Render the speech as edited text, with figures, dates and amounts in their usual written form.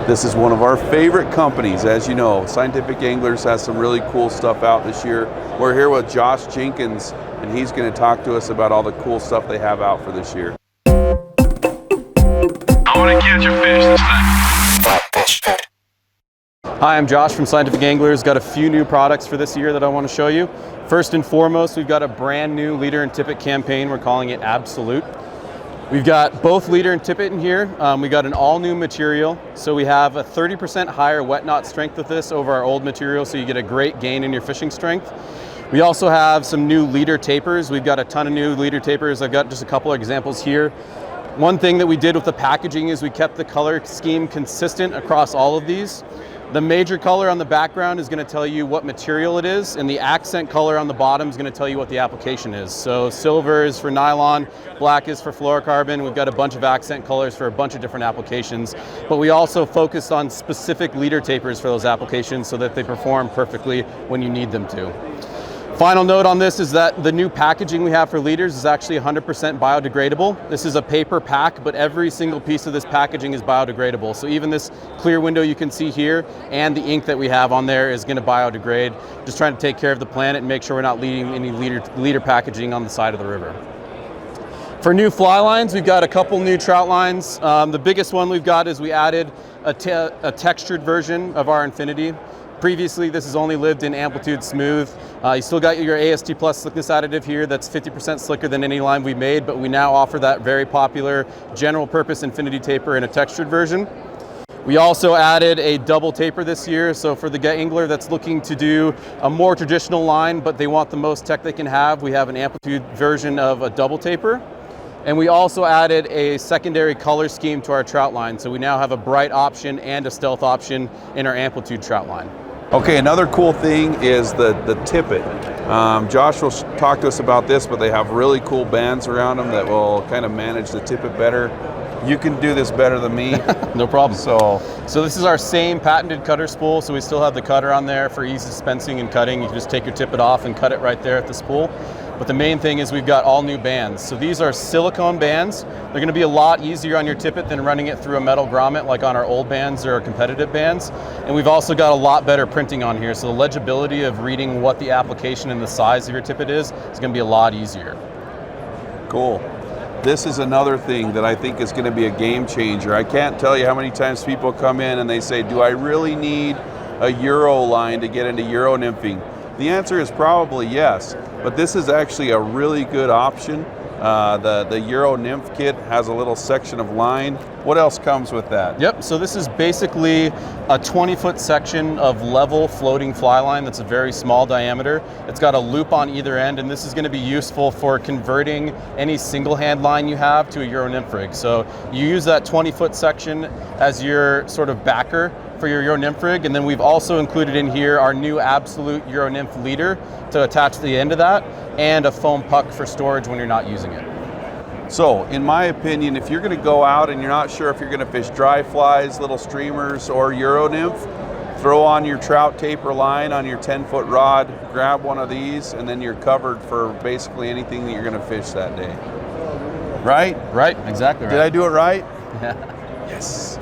This is one of our favorite companies, as you know. Scientific Anglers has some really cool stuff out this year. We're here with Josh Jenkins, and he's going to talk to us about all the cool stuff they have out for this year. I want to catch a fish this time. Hi, I'm Josh from Scientific Anglers. Got a few new products for this year that I want to show you. First and foremost, we've got a brand new leader and tippet campaign. We're calling it Absolute. We've got both leader and tippet in here. We got an all new material. So we have a 30% higher wet knot strength with this over our old material, so you get a great gain in your fishing strength. We also have some new leader tapers. We've got a ton of new leader tapers. I've got just a couple of examples here. One thing that we did with the packaging is we kept the color scheme consistent across all of these. The major color on the background is going to tell you what material it is, and the accent color on the bottom is going to tell you what the application is. So silver is for nylon, black is for fluorocarbon. We've got a bunch of accent colors for a bunch of different applications, but we also focused on specific leader tapers for those applications so that they perform perfectly when you need them to. Final note on this is that the new packaging we have for leaders is actually 100% biodegradable. This is a paper pack, but every single piece of this packaging is biodegradable. So even this clear window you can see here and the ink that we have on there is going to biodegrade. Just trying to take care of the planet and make sure we're not leaving any leader packaging on the side of the river. For new fly lines, we've got a couple new trout lines. The biggest one we've got is we added a textured version of our Infinity. Previously, this has only lived in Amplitude Smooth. You still got your AST Plus slickness additive here that's 50% slicker than any line we made, but we now offer that very popular general purpose Infinity taper in a textured version. We also added a double taper this year, so for the angler that's looking to do a more traditional line, but they want the most tech they can have, we have an Amplitude version of a double taper. And we also added a secondary color scheme to our trout line, so we now have a bright option and a stealth option in our Amplitude trout line. Okay, another cool thing is the Tippet. Josh will talk to us about this, but they have really cool bands around them that will kind of manage the Tippet better. You can do this better than me. No problem. So this is our same patented cutter spool, so we still have the cutter on there for easy dispensing and cutting. You can just take your Tippet off and cut it right there at the spool. But the main thing is we've got all new bands. So these are silicone bands. They're going to be a lot easier on your Tippet than running it through a metal grommet like on our old bands or our competitive bands. And we've also got a lot better printing on here. So the legibility of reading what the application and the size of your Tippet is going to be a lot easier. Cool. This is another thing that I think is going to be a game changer. I can't tell you how many times people come in and they say, do I really need a Euro line to get into Euro nymphing? The answer is probably yes, but this is actually a really good option. The Euro Nymph Kit has a little section of line. What else comes with that? Yep, so this is basically a 20-foot section of level floating fly line that's a very small diameter. It's got a loop on either end, and this is going to be useful for converting any single hand line you have to a Euro Nymph rig. So you use that 20-foot section as your sort of backer for your Euro Nymph rig, and then we've also included in here our new Absolute Euro Nymph leader to attach to the end of that, and a foam puck for storage when you're not using it. So, in my opinion, if you're going to go out and you're not sure if you're going to fish dry flies, little streamers, or Euro Nymph, throw on your trout taper line on your 10-foot rod, grab one of these, and then you're covered for basically anything that you're going to fish that day. Right? Right, exactly right. Did I do it right? Yeah. Yes.